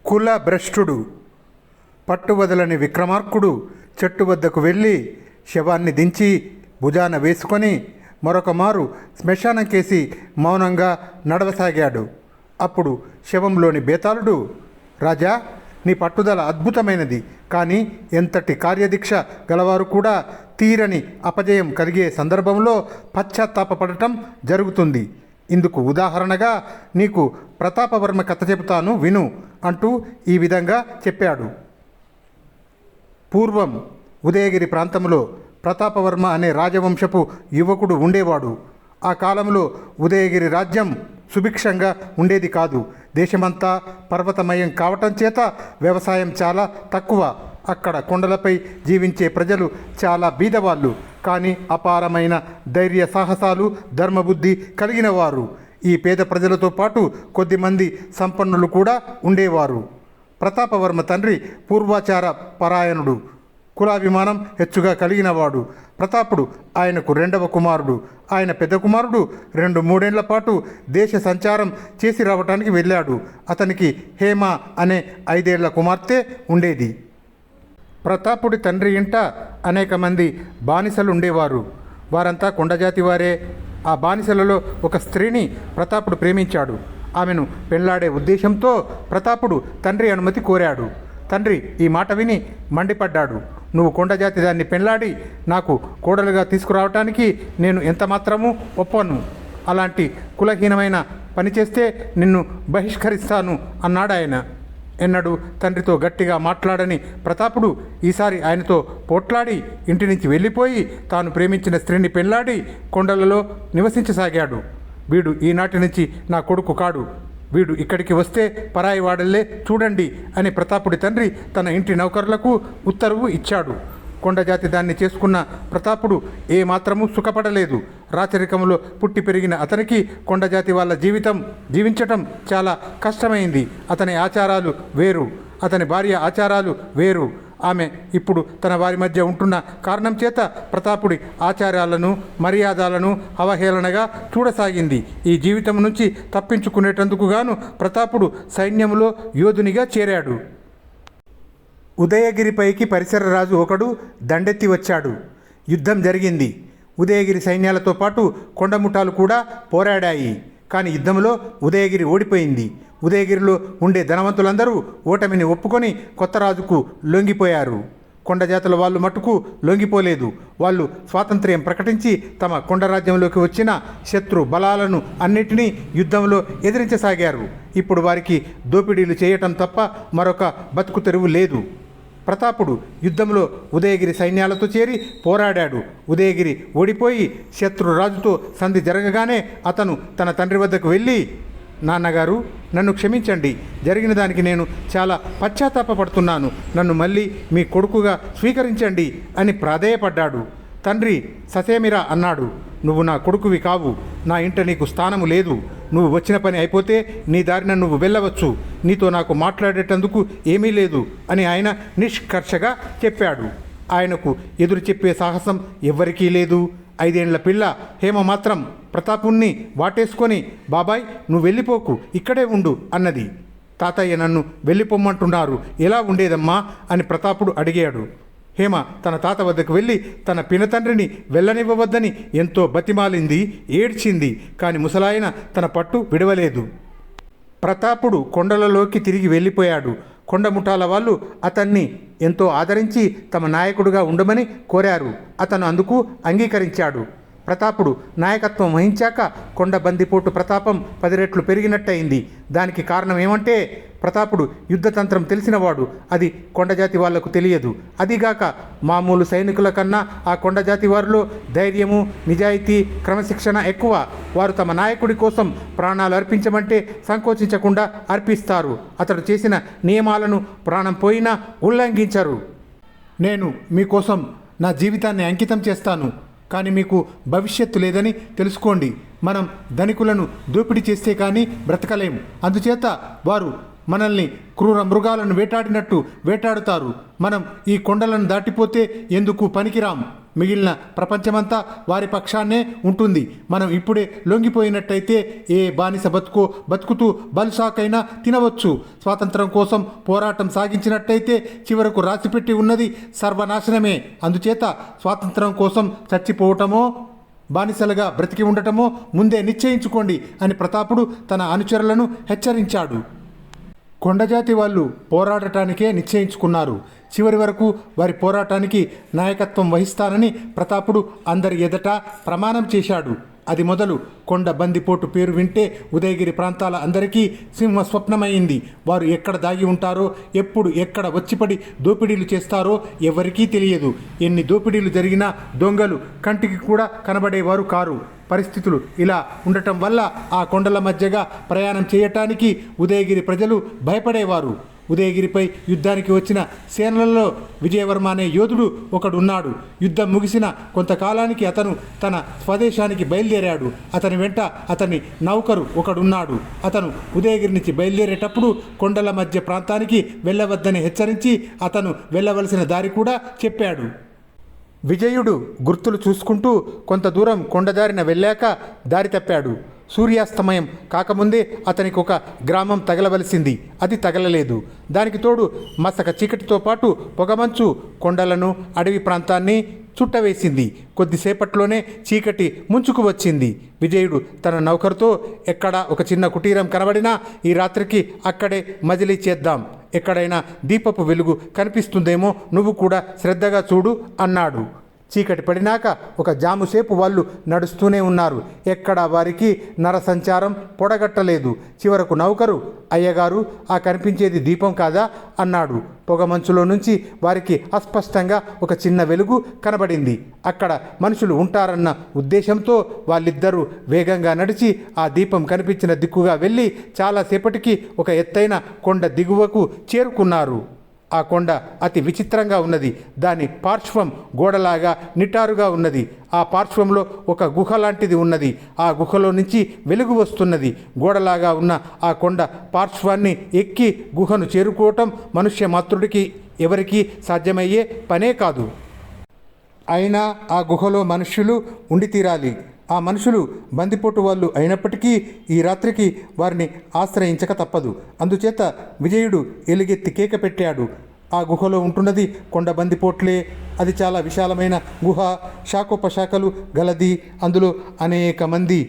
కుల భ్రష్టుడు పట్టువదలని విక్రమార్కుడు చెట్టు వద్దకు వెళ్ళి శవాన్ని దించి భుజాన వేసుకొని మరొక మారు శ్మశానం కేసి మౌనంగా నడవసాగాడు. అప్పుడు శవంలోని బేతాళుడు, రాజా, నీ పట్టుదల అద్భుతమైనది. కానీ ఎంతటి కార్యదీక్ష గలవారు కూడా తీరని అపజయం కలిగే సందర్భంలో పశ్చాత్తాపపడటం జరుగుతుంది. ఇందుకు ఉదాహరణగా నీకు ప్రతాపవర్మ కథ చెబుతాను విను అంటూ ఈ విధంగా చెప్పాడు. పూర్వం ఉదయగిరి ప్రాంతంలో ప్రతాపవర్మ అనే రాజవంశపు యువకుడు ఉండేవాడు. ఆ కాలంలో ఉదయగిరి రాజ్యం సుభిక్షంగా ఉండేది కాదు. దేశమంతా పర్వతమయం కావటం చేత వ్యవసాయం చాలా తక్కువ. అక్కడ కొండలపై జీవించే ప్రజలు చాలా బీదవాళ్ళు, కానీ అపారమైన ధైర్య సాహసాలు, ధర్మబుద్ధి కలిగిన వారు. ఈ పేద ప్రజలతో పాటు కొద్దిమంది సంపన్నులు కూడా ఉండేవారు. ప్రతాపవర్మ తండ్రి పూర్వాచార పరాయణుడు, కులాభిమానం హెచ్చుగా కలిగినవాడు. ప్రతాపుడు ఆయనకు రెండవ కుమారుడు. ఆయన పెద్ద కుమారుడు 2-3 పాటు దేశ సంచారం చేసి రావటానికి వెళ్ళాడు. అతనికి హేమ అనే 5 ఏళ్ల కుమార్తె ఉండేది. ప్రతాపుడి తండ్రి ఇంట అనేక మంది బానిసలు ఉండేవారు. వారంతా కొండజాతి వారే. ఆ బానిసలలో ఒక స్త్రీని ప్రతాపుడు ప్రేమించాడు. ఆమెను పెళ్లాడే ఉద్దేశంతో ప్రతాపుడు తండ్రి అనుమతి కోరాడు. తండ్రి ఈ మాట విని మండిపడ్డాడు. నువ్వు కొండజాతి దాన్ని పెళ్లాడి నాకు కోడలుగా తీసుకురావటానికి నేను ఎంతమాత్రమూ ఒప్పను. అలాంటి కులహీనమైన పని చేస్తే నిన్ను బహిష్కరిస్తాను అన్నాడు ఆయన. ఎన్నడూ తండ్రితో గట్టిగా మాట్లాడని ప్రతాపుడు ఈసారి ఆయనతో పోట్లాడి ఇంటి నుంచి వెళ్ళిపోయి తాను ప్రేమించిన స్త్రీని పెళ్లాడి కొండలలో నివసించసాగాడు. వీడు ఈనాటి నుంచి నా కొడుకు కాడు, వీడు ఇక్కడికి వస్తే పరాయి వాడల్లే చూడండి అని ప్రతాపుడి తండ్రి తన ఇంటి నౌకర్లకు ఉత్తర్వు ఇచ్చాడు. కొండజాతి దాన్ని చేసుకున్న ప్రతాపుడు ఏమాత్రమూ సుఖపడలేదు. రాచరికంలో పుట్టి పెరిగిన అతనికి కొండజాతి వాళ్ళ జీవితం జీవించటం చాలా కష్టమైంది. అతని ఆచారాలు వేరు, అతని భార్య ఆచారాలు వేరు. ఆమె ఇప్పుడు తన వారి మధ్య ఉంటున్న కారణం చేత ప్రతాపుడి ఆచారాలను మర్యాదలను అవహేళనగా చూడసాగింది. ఈ జీవితం నుంచి తప్పించుకునేటందుకు గాను ప్రతాపుడు సైన్యంలో యోధునిగా చేరాడు. ఉదయగిరిపైకి పరిసరరాజు ఒకడు దండెత్తి వచ్చాడు. యుద్ధం జరిగింది. ఉదయగిరి సైన్యాలతో పాటు కొండముఠాలు కూడా పోరాడాయి. కానీ యుద్ధంలో ఉదయగిరి ఓడిపోయింది. ఉదయగిరిలో ఉండే ధనవంతులందరూ ఓటమిని ఒప్పుకొని కొత్త రాజుకు లొంగిపోయారు. కొండజాతుల వాళ్ళు మట్టుకు లొంగిపోలేదు. వాళ్ళు స్వాతంత్ర్యం ప్రకటించి తమ కొండరాజ్యంలోకి వచ్చిన శత్రు బలాలను అన్నిటినీ యుద్ధంలో ఎదిరించసాగారు. ఇప్పుడు వారికి దోపిడీలు చేయటం తప్ప మరొక బతుకు తెరువు లేదు. ప్రతాపుడు యుద్ధంలో ఉదయగిరి సైన్యాలతో చేరి పోరాడాడు. ఉదయగిరి ఓడిపోయి శత్రురాజుతో సంధి జరగగానే అతను తన తండ్రి వద్దకు వెళ్ళి, నాన్నగారు, నన్ను క్షమించండి. జరిగిన దానికి నేను చాలా పశ్చాత్తాపపడుతున్నాను. నన్ను మళ్ళీ మీ కొడుకుగా స్వీకరించండి అని ప్రాధేయపడ్డాడు. తండ్రి ససేమిరా అన్నాడు, నువ్వు నా కొడుకువి కావు. నా ఇంట నీకు స్థానము లేదు. నువ్వు వచ్చిన పని అయిపోతే నీ దారిన నువ్వు వెళ్ళవచ్చు. నీతో నాకు మాట్లాడేటందుకు ఏమీ లేదు అని ఆయన నిష్కర్షగా చెప్పాడు. ఆయనకు ఎదురు చెప్పే సాహసం ఎవ్వరికీ లేదు. 5 ఏళ్ల పిల్ల హేమ మాత్రం ప్రతాపుణ్ణి వాటేసుకొని, బాబాయ్, నువ్వు వెళ్ళిపోకు, ఇక్కడే ఉండు అన్నది. తాతయ్య నన్ను వెళ్ళిపోమ్మంటున్నారు, ఎలా ఉండేదమ్మా అని ప్రతాపుడు అడిగాడు. హేమ తన తాత వద్దకు వెళ్ళి తన పినతండ్రిని వెళ్ళనివ్వవద్దని ఎంతో బతిమాలింది, ఏడ్చింది. కానీ ముసలాయన తన పట్టు విడవలేదు. ప్రతాపుడు కొండలలోకి తిరిగి వెళ్ళిపోయాడు. కొండముఠాల వాళ్ళు అతన్ని ఎంతో ఆదరించి తమ నాయకుడిగా ఉండమని కోరారు. అతను అందుకు అంగీకరించాడు. ప్రతాపుడు నాయకత్వం వహించాక కొండ బందిపోటు ప్రతాపం 10 రెట్లు పెరిగినట్టయింది. దానికి కారణం ఏమంటే ప్రతాపుడు యుద్ధతంత్రం తెలిసినవాడు. అది కొండజాతి వాళ్లకు తెలియదు. అదిగాక మామూలు సైనికుల కన్నా ఆ కొండజాతి వారిలో ధైర్యము, నిజాయితీ, క్రమశిక్షణ ఎక్కువ. వారు తమ నాయకుడి కోసం ప్రాణాలు అర్పించమంటే సంకోచించకుండా అర్పిస్తారు. అతడు చేసిన నియమాలను ప్రాణం పోయినా ఉల్లంఘించరు. నేను మీకోసం నా జీవితాన్ని అంకితం చేస్తాను, కానీ మీకు భవిష్యత్తు లేదని తెలుసుకోండి. మనం ధనికులను దోపిడీ చేస్తే కానీ బ్రతకలేము. అందుచేత వారు మనల్ని క్రూర మృగాలను వేటాడినట్టు వేటాడుతారు. మనం ఈ కొండలను దాటిపోతే ఎందుకు పనికిరాం. మిగిలిన ప్రపంచమంతా వారి పక్షాన్నే ఉంటుంది. మనం ఇప్పుడే లొంగిపోయినట్టయితే ఏ బానిస బతుకుతూ బలుసాకైనా తినవచ్చు. స్వాతంత్రం కోసం పోరాటం సాగించినట్టయితే చివరకు రాసిపెట్టి ఉన్నది సర్వనాశనమే. అందుచేత స్వాతంత్రం కోసం చచ్చిపోవటమో బానిసలుగా బ్రతికి ఉండటమో ముందే నిశ్చయించుకోండి అని ప్రతాపుడు తన అనుచరులను హెచ్చరించాడు. కొండజాతి వాళ్ళు పోరాడటానికే నిశ్చయించుకున్నారు. చివరి వరకు వారి పోరాటానికి నాయకత్వం వహిస్తానని ప్రతాపుడు అందరి ఎదుట ప్రమాణం చేశాడు. అది మొదలు కొండ బందిపోటు పేరు వింటే ఉదయగిరి ప్రాంతాల అందరికీ సింహ స్వప్నమైంది. వారు ఎక్కడ దాగి ఉంటారో, ఎప్పుడు ఎక్కడ వచ్చిపడి దోపిడీలు చేస్తారో ఎవరికీ తెలియదు. ఎన్ని దోపిడీలు జరిగినా దొంగలు కంటికి కూడా కనబడేవారు కారు. పరిస్థితులు ఇలా ఉండటం వల్ల ఆ కొండల మధ్యగా ప్రయాణం చేయటానికి ఉదయగిరి ప్రజలు భయపడేవారు. ఉదయగిరిపై యుద్ధానికి వచ్చిన సేనలలో విజయవర్మ అనే యోధుడు ఒకడున్నాడు. యుద్ధం ముగిసిన కొంతకాలానికి అతను తన స్వదేశానికి బయలుదేరాడు. అతని వెంట అతని నౌకరు ఒకడున్నాడు. అతను ఉదయగిరి నుంచి బయలుదేరేటప్పుడు కొండల మధ్య ప్రాంతానికి వెళ్ళవద్దని హెచ్చరించి అతను వెళ్ళవలసిన దారి కూడా చెప్పాడు. విజయుడు గుర్తులు చూసుకుంటూ కొంత దూరం కొండదారిన వెళ్ళాక దారి తప్పాడు. సూర్యాస్తమయం కాకముందే అతనికి ఒక గ్రామం తగలవలసింది. అది తగలలేదు. దానికి తోడు మసక చీకటితో పాటు పొగమంచు కొండలను, అడవి ప్రాంతాన్ని చుట్టవేసింది. కొద్దిసేపట్లోనే చీకటి ముంచుకు వచ్చింది. విజయుడు తన నౌకరుతో, ఎక్కడ ఒక చిన్న కుటీరం కనబడినా ఈ రాత్రికి అక్కడే మజిలీ చేద్దాం. ఎక్కడైనా దీపపు వెలుగు కనిపిస్తుందేమో, నువ్వు కూడా శ్రద్ధగా చూడు అన్నాడు. చీకటి పడినాక ఒక జాముసేపు వాళ్ళు నడుస్తూనే ఉన్నారు. ఎక్కడా వారికి నరసంచారం పొడగట్టలేదు. చివరకు నౌకరు, అయ్యగారు, ఆ కనిపించేది దీపం కాదా అన్నాడు. పొగమంచులో నుంచి వారికి అస్పష్టంగా ఒక చిన్న వెలుగు కనబడింది. అక్కడ మనుషులు ఉంటారన్న ఉద్దేశంతో వాళ్ళిద్దరూ వేగంగా నడిచి ఆ దీపం కనిపించిన దిక్కుగా వెళ్ళి చాలాసేపటికి ఒక ఎత్తైన కొండ దిగువకు చేరుకున్నారు. ఆ కొండ అతి విచిత్రంగా ఉన్నది. దాని పార్శ్వం గోడలాగా నిటారుగా ఉన్నది. ఆ పార్శ్వంలో ఒక గుహ లాంటిది ఉన్నది. ఆ గుహలో నుంచి వెలుగు వస్తున్నది. గోడలాగా ఉన్న ఆ కొండ పార్శ్వాన్ని ఎక్కి గుహను చేరుకోవటం మనుష్య మాతృడికి ఎవరికీ సాధ్యమయ్యే పనే కాదు. అయినా ఆ గుహలో మనుష్యులు ఉండి తీరాలి. ఆ మనుషులు బందిపోటు వాళ్ళు అయినప్పటికీ ఈ రాత్రికి వారిని ఆశ్రయించక తప్పదు. అందుచేత విజయుడు ఎలుగెత్తి కేక పెట్టాడు. ఆ గుహలో ఉంటున్నది కొండ బందిపోట్లే. అది చాలా విశాలమైన గుహ, శాఖోపశాఖలు గలది. అందులో అనేక మంది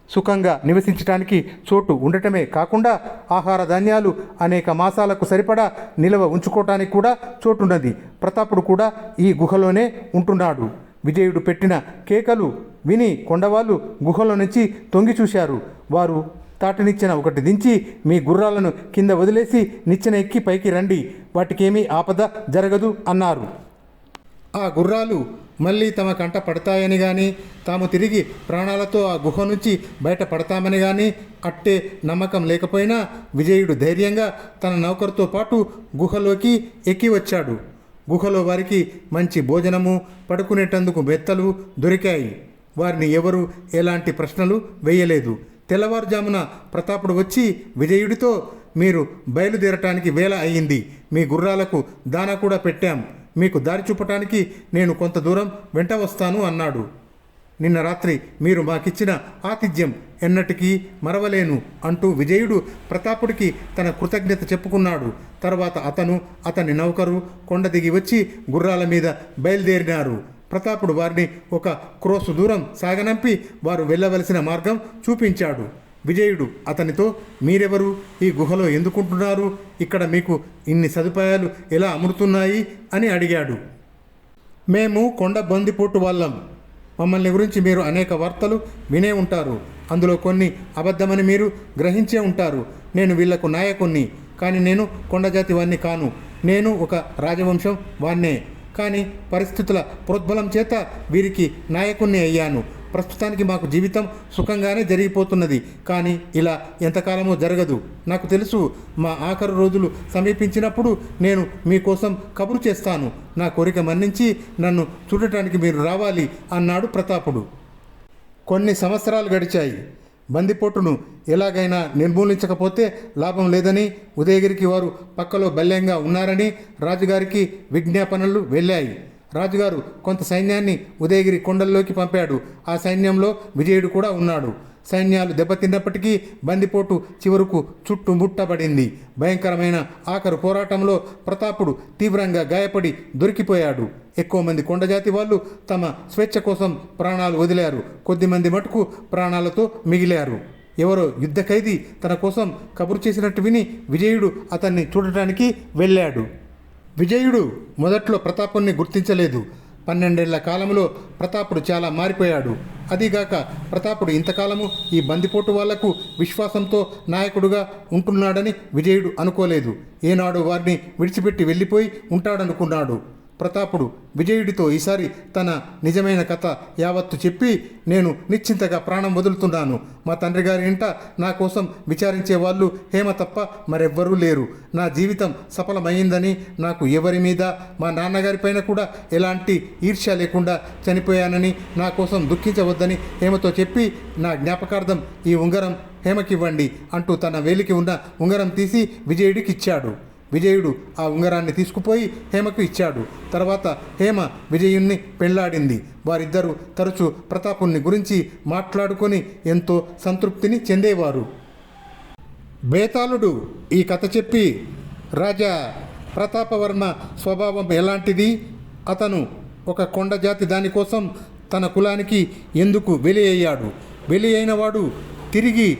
సుఖంగా నివసించడానికి చోటు ఉండటమే కాకుండా ఆహార ధాన్యాలు అనేక మాసాలకు సరిపడా నిల్వ ఉంచుకోవటానికి కూడా చోటున్నది. ప్రతాపుడు కూడా ఈ గుహలోనే ఉంటున్నాడు. విజయుడు పెట్టిన కేకలు విని కొండవాళ్ళు గుహలో నుంచి తొంగి చూశారు. వారు తాటినిచ్చెన ఒకటి దించి, మీ గుర్రాలను కింద వదిలేసి నిచ్చెన ఎక్కి పైకి రండి, వాటికేమీ ఆపద జరగదు అన్నారు. ఆ గుర్రాలు మళ్ళీ తమ కంట పడతాయని కానీ, తాము తిరిగి ప్రాణాలతో ఆ గుహ నుంచి బయట పడతామని కానీ అట్టే నమ్మకం లేకపోయినా విజయుడు ధైర్యంగా తన నౌకరుతో పాటు గుహలోకి ఎక్కి వచ్చాడు. గుహలో వారికి మంచి భోజనము, పడుకునేటందుకు మెత్తలు దొరికాయి. వారిని ఎవరు ఎలాంటి ప్రశ్నలు వేయలేదు. తెల్లవారుజామున ప్రతాపుడు వచ్చి విజయుడితో, మీరు బయలుదేరటానికి వేళ అయ్యింది. మీ గుర్రాలకు దాన కూడా పెట్టాం. మీకు దారి చూపటానికి నేను కొంత దూరం వెంట వస్తాను అన్నాడు. నిన్న రాత్రి మీరు మాకిచ్చిన ఆతిథ్యం ఎన్నటికీ మరవలేను అంటూ విజయుడు ప్రతాపుడికి తన కృతజ్ఞత చెప్పుకున్నాడు. తర్వాత అతను, అతని నౌకరు కొండ దిగి వచ్చి గుర్రాల మీద బయలుదేరినారు. ప్రతాపుడు వారిని ఒక క్రోసు దూరం సాగనంపి వారు వెళ్ళవలసిన మార్గం చూపించాడు. విజయుడు అతనితో, మీరెవరు, ఈ గుహలో ఎందుకుంటున్నారు, ఇక్కడ మీకు ఇన్ని సదుపాయాలు ఎలా అమరుతున్నాయి అని అడిగాడు. మేము కొండ బందిపోటు వాళ్ళం. మమ్మల్ని గురించి మీరు అనేక వార్తలు వినే ఉంటారు. అందులో కొన్ని అబద్ధమని మీరు గ్రహించే ఉంటారు. నేను వీళ్లకు నాయకుణ్ణి, కానీ నేను కొండజాతి వాణ్ణి కాను. నేను ఒక రాజవంశం వాణ్ణే, కానీ పరిస్థితుల ప్రోద్బలం చేత వీరికి నాయకుణ్ణి అయ్యాను. ప్రస్తుతానికి మాకు జీవితం సుఖంగానే జరిగిపోతున్నది. కానీ ఇలా ఎంతకాలమో జరగదు. నాకు తెలుసు, మా ఆఖరు రోజులు సమీపించినప్పుడు నేను మీకోసం కబురు చేస్తాను. నా కోరిక మన్నించి నన్ను చూడటానికి మీరు రావాలి అన్నాడు ప్రతాపుడు. కొన్ని సంవత్సరాలు గడిచాయి. బందిపోటును ఎలాగైనా నిర్మూలించకపోతే లాభం లేదని, ఉదయగిరికి వారు పక్కలో బల్యంగా ఉన్నారని రాజుగారికి విజ్ఞాపనలు వెళ్ళాయి. రాజుగారు కొంత సైన్యాన్ని ఉదయగిరి కొండల్లోకి పంపాడు. ఆ సైన్యంలో విజయుడు కూడా ఉన్నాడు. సైన్యాలు దెబ్బతిన్నప్పటికీ బందిపోటు చివరకు చుట్టుముట్టబడింది. భయంకరమైన ఆఖరు పోరాటంలో ప్రతాపుడు తీవ్రంగా గాయపడి దొరికిపోయాడు. ఎక్కువ మంది కొండజాతి వాళ్ళు తమ స్వేచ్ఛ కోసం ప్రాణాలు వదిలారు. కొద్దిమంది మటుకు ప్రాణాలతో మిగిలారు. ఎవరో యుద్ధ ఖైదీ తన కోసం కబురు చేసినట్టు విని విజయుడు అతన్ని చూడటానికి వెళ్ళాడు. విజయుడు మొదట్లో ప్రతాపుణ్ణి గుర్తించలేదు. 12 ఏళ్ల కాలంలో ప్రతాపుడు చాలా మారిపోయాడు. అదీగాక ప్రతాపుడు ఇంతకాలము ఈ బందిపోటు వాళ్లకు విశ్వాసంతో నాయకుడుగా ఉంటున్నాడని విజయుడు అనుకోలేదు. ఏనాడు వారిని విడిచిపెట్టి వెళ్ళిపోయి ఉంటాడనుకున్నాడు. ప్రతాపుడు విజయుడితో ఈసారి తన నిజమైన కథ యావత్తు చెప్పి, నేను నిశ్చింతగా ప్రాణం వదులుతున్నాను. మా తండ్రి గారి ఇంట నా కోసం విచారించే వాళ్ళు హేమ తప్ప మరెవ్వరూ లేరు. నా జీవితం సఫలమైందని, నాకు ఎవరి మీద, మా నాన్నగారిపైన కూడా ఎలాంటి ఈర్ష్య లేకుండా చనిపోయానని, నా కోసం దుఃఖించవద్దని హేమతో చెప్పి, నా జ్ఞాపకార్థం ఈ ఉంగరం హేమకివ్వండి అంటూ తన వేలికి ఉన్న ఉంగరం తీసి విజయుడికి ఇచ్చాడు. విజయుడు ఆ ఉంగరాన్ని తీసుకుపోయి హేమకు ఇచ్చాడు. తర్వాత హేమ విజయుణ్ణి పెళ్లాడింది. వారిద్దరూ తరచూ ప్రతాపుణ్ణి గురించి మాట్లాడుకొని ఎంతో సంతృప్తిని చెందేవారు. బేతాళుడు ఈ కథ చెప్పి, రాజా, ప్రతాపవర్మ స్వభావం ఎలాంటిది? అతను ఒక కొండజాతి దానికోసం తన కులానికి ఎందుకు బలి అయ్యాడు? బలి అయినవాడు తిరిగి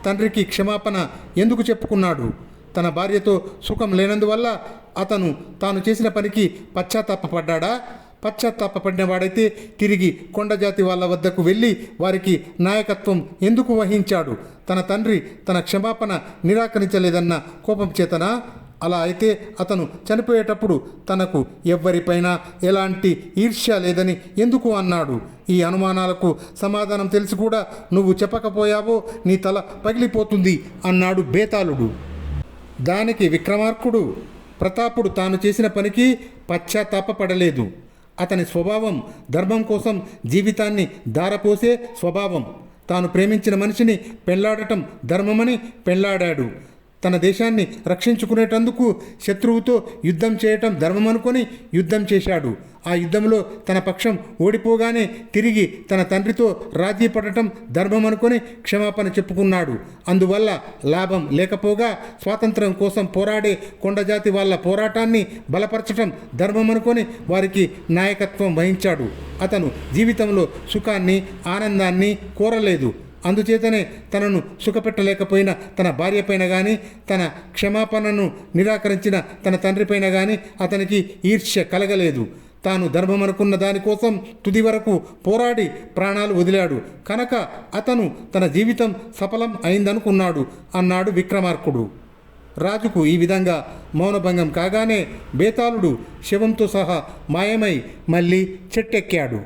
తండ్రికి క్షమాపణ ఎందుకు చెప్పుకున్నాడు? తన భార్యతో సుఖం లేనందువల్ల అతను తాను చేసిన పనికి పశ్చాత్తాపడ్డా? పశ్చాత్తాపడినవాడైతే తిరిగి కొండజాతి వాళ్ళ వద్దకు వెళ్ళి వారికి నాయకత్వం ఎందుకు వహించాడు? తన తండ్రి తన క్షమాపణ నిరాకరించలేదన్న కోపం చేతనా? అలా అయితే అతను చనిపోయేటప్పుడు తనకు ఎవ్వరిపైనా ఎలాంటి ఈర్ష్య లేదని ఎందుకు అన్నాడు? ఈ అనుమానాలకు సమాధానం తెలిసి కూడా నువ్వు చెప్పకపోయావో నీ తల పగిలిపోతుంది అన్నాడు బేతాళుడు. దానికి విక్రమార్కుడు, ప్రతాపుడు తాను చేసిన పనికి పశ్చాత్తాపపడలేదు. అతని స్వభావం ధర్మం కోసం జీవితాన్ని ధారపోసే స్వభావం. తాను ప్రేమించిన మనిషిని పెళ్లాడటం ధర్మమని పెళ్లాడాడు. తన దేశాన్ని రక్షించుకునేటందుకు శత్రువుతో యుద్ధం చేయటం ధర్మమనుకొని యుద్ధం చేశాడు. ఆ యుద్ధంలో తన పక్షం ఓడిపోగానే తిరిగి తన తండ్రితో రాజీ పడటం ధర్మమనుకొని క్షమాపణ చెప్పుకున్నాడు. అందువల్ల లాభం లేకపోగా స్వాతంత్రం కోసం పోరాడే కొండజాతి వాళ్ళ పోరాటాన్ని బలపరచటం ధర్మమనుకొని వారికి నాయకత్వం వహించాడు. అతను జీవితంలో సుఖాన్ని, ఆనందాన్ని కోరలేదు. అందుచేతనే తనను సుఖపెట్టలేకపోయిన తన భార్యపైన కానీ, తన క్షమాపణను నిరాకరించిన తన తండ్రిపైన కానీ అతనికి ఈర్ష్య కలగలేదు. తాను ధర్మమనుకున్న దానికోసం తుది వరకు పోరాడి ప్రాణాలు వదిలాడు కనుక అతను తన జీవితం సఫలం అయిందనుకున్నాడు అన్నాడు విక్రమార్కుడు. రాజుకు ఈ విధంగా మౌనభంగం కాగానే బేతాళుడు శవంతో సహా మాయమై మళ్ళీ చెట్టెక్కాడు.